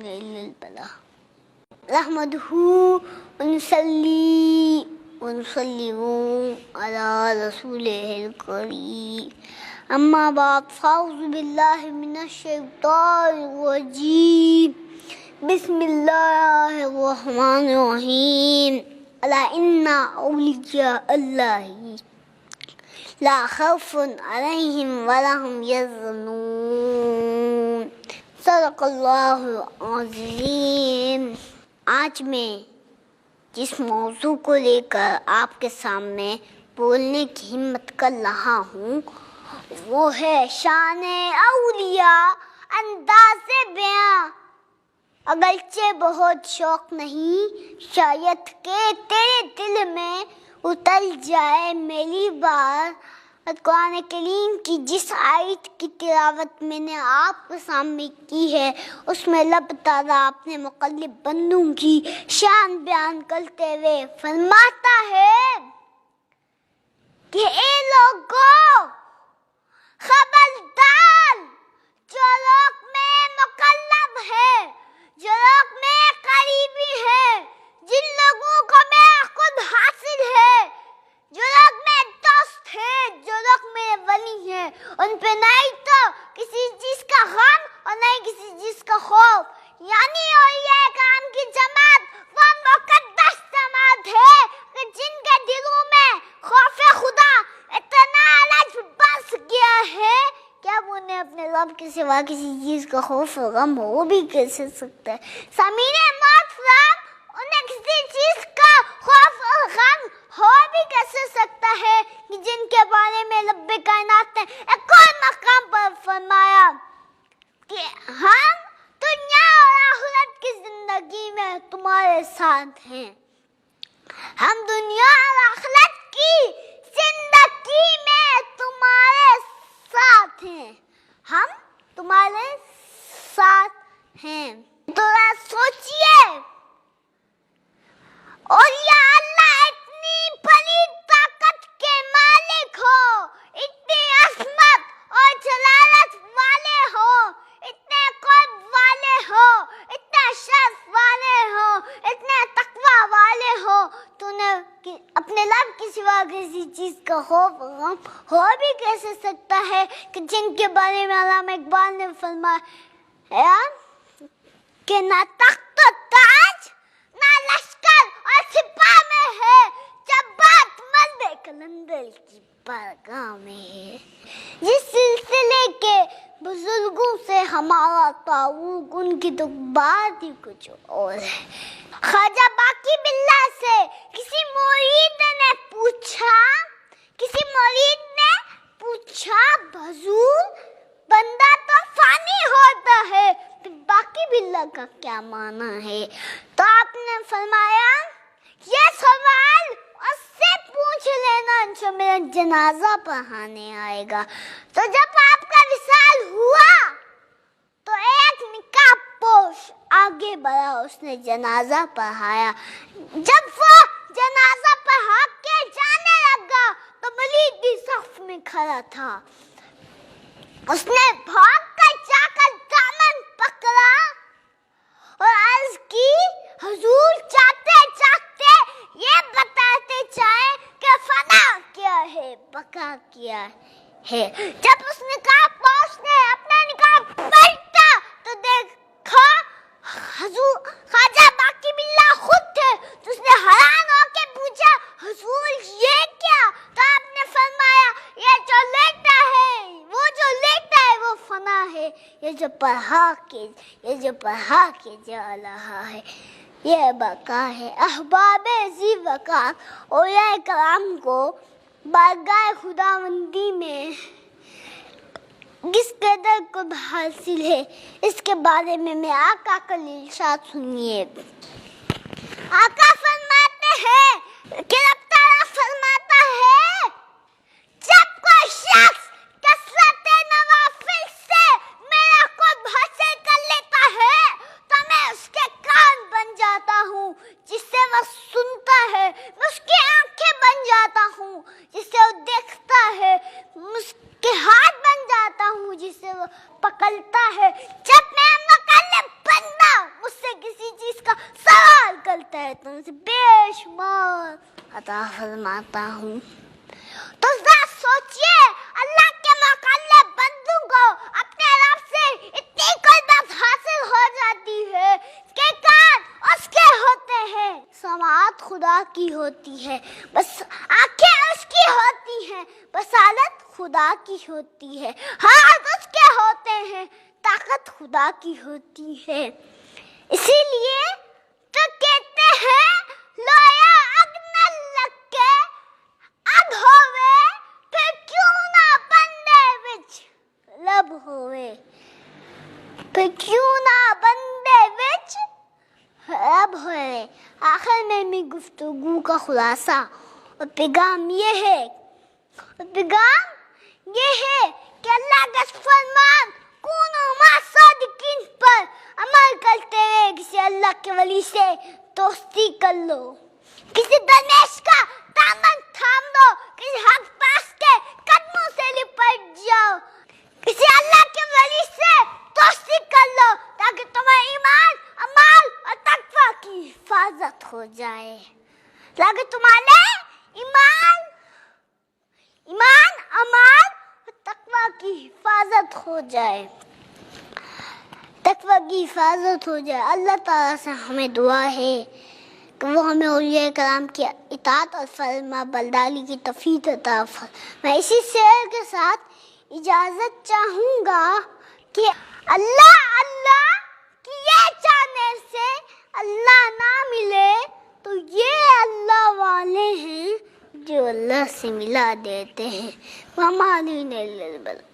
الحول إلا البلاء نحمده ونصلي ونسلم على رسوله الكريم أما بعد فأعوذ بالله من الشيطان الرجيم بسم الله الرحمن الرحيم ألا إن أولياء الله لا خوف عليهم ولا هم يحزنون صدق اللہ العظیم۔ آج میں جس موضوع کو لے کر آپ کے سامنے بولنے کی ہمت کر رہا ہوں وہ ہے شان اولیاء انداز بیاں۔ اگرچہ بہت شوق نہیں شاید کہ تیرے دل میں اتر جائے میری بات، قرآن کریم کی جس آیت کی تلاوت میں نے آپ کے سامنے کی ہے اس میں رب تعالیٰ اپنے مقرب بندوں کی شان بیان کرتے ہوئے فرماتا ہے کہ اے لوگوں خبردار، جو لوگ میں مقرب ہے، جو لوگ میں قریبی ہے، جن لوگوں کو میں خود حاصل ہے، جو لوگ میں دوست ہیں، جو لوگ میرے ولی ہیں، ان پہ نہیں تو کسی چیز کا غم اور نہیں کسی چیز کا خوف۔ یعنی اولیاء کرام کی جماعت وہ مقدس جماعت ہے کہ جن کے دلوں میں خوف خدا اتنا الگ بس گیا ہے کہ اب انہیں اپنے رب کے سوا کسی چیز کا خوف و غم ہو بھی کیسے سکتا ہے۔ سامعین محترم، انہیں کسی چیز کا خوف اور غم ہو بھی کیسے سکتا ہے کہ جن کے بارے میں رب کائنات نے ایک اور مقام پر فرمایا کہ ہم دنیا اور آخرت کی زندگی میں تمہارے ساتھ ہیں۔ ہم دنیا اور آخرت کی زندگی میں تمہارے ساتھ ہیں، ہم تمہارے ساتھ ہیں۔ تھوڑا سوچئے، اولیاء اللہ اتنی بڑی طاقت کے مالک ہو، اتنی عظمت اور جلالت والے ہو، اتنے قرب والے ہو، اتنے شرف والے ہو، اتنے تقوی والے ہو، تو نے اپنے رب کے سوا کسی چیز کا خوف غم ہو بھی کیسے سکتا ہے کہ جن کے بارے میں علامہ اقبال نے فرمایا کہ نہ تخت و تاج نہ لشکر اور سپاہ میں ہے، جب بات مرد کلندر کی بارگاہ میں ہے۔ جس سلسلے کے بزرگوں سے ہمارا تعلق، ان کی تو بات ہی کچھ اور ہے۔ خواجہ باقی باللہ سے کسی مرید نے پوچھا حضور بندہ تو فانی ہوتا ہے، پھر باقی باللہ کا کیا معنی ہے؟ تو آپ نے فرمایا یہ سوال اس سے پوچھ لینا جو میرا جنازہ پڑھانے آئے گا۔ تو جب آپ کا وصال ہوا تو ایک نکاح پوش آگے بڑھا، اس نے جنازہ پڑھایا۔ جب وہ جنازہ پڑھا کے جانے لگا تو مرید بھی صف میں کھڑا تھا۔ اس نے بھاگ کر جا کر دامن پکڑا اور عرض کی حضور چاہتے چاہتے یہ بتاتے چاہیں کہ فنا کیا ہے بقا کیا ہے۔ جب اس نکاح پوش نے اپنا نکاح پلٹا تو دیکھا حضور خواجہ باقی باللہ خود تھے، تو اس نے حیران ہو کے پوچھا حضور یہ کیا؟ تو آپ نے فرمایا یہ جو لیٹا ہے وہ فنا ہے، یہ جو پڑھا کے جا رہا ہے یہ بقا ہے۔ احباب ذی وقار اولیاء کرام کو بارگاہ خداوندی میں کس قدر قرب حاصل ہے اس کے بارے میں آقا کا ارشاد سنیے۔ آقا فرماتے ہیں کہ رب تعالیٰ فرماتا ہے جب کوئی شخص کثرت نوافل سے میرا قرب حاصل کر لیتا ہے تو میں اس کے کان بن جاتا ہوں جس سے وہ سنتا ہے، میں اس کی آنکھیں بن جاتا ہوں جس سے وہ دیکھتا ہے، اس کے ہاتھ بن جاتا ہوں جس سے وہ پکڑتا ہے۔ جب میں مقلب بندہ تم سے بے شمار عطا فرماتا ہوں. تو ذرا سوچئے اللہ کے مقلب بندوں کو اپنے رب سے اتنی قربت حاصل ہو جاتی ہے کہ کان اس کے ہوتے ہیں، سماعت خدا کی ہوتی ہے، بس آنکھیں اس کی ہوتی ہیں، بصارت خدا کی ہوتی ہے، ہاتھ اس کے ہوتے ہیں، طاقت خدا کی ہوتی ہے. اسی لیے تو کہتے ہیں لویا اگ نہ لگے اگ ہوئے پھر کیوں نہ بندے وچ لب ہوئے، پھر کیوں نہ بندے وچ رب ہوئے. آخر میں میری گفتگو کا خلاصہ اور پیغام یہ ہے کہ اللہ کا فرمان کونوا مع صادقین پر عمل کرتے ہوئے کسی اللہ کے ولی سے دوستی کر لو، کسی درویش کا دامن تھام لو، کسی حق پاس کے قدموں سے لپٹ جاؤ، کسی اللہ کے ولی سے دوستی کر لو تاکہ تمہارا ایمان، عمال اور تقوی کی حفاظت ہو جائے، تاکہ تمہارے ایمان، عمال اور تقوی کی حفاظت ہو جائے، تقوی کی حفاظت ہو جائے. اللہ تعالیٰ سے ہمیں دعا ہے کہ وہ ہمیں اولیاء کرام کی اطاعت اور فرما برداری کی توفیق عطا فرمائے. میں اسی شعر کے ساتھ اجازت چاہوں گا کہ اللہ کی یہ چاہنے سے اللہ نہ ملے تو یہ اللہ والے ہیں جو اللہ سے ملا دیتے ہیں. وما علینا الا البلاغ.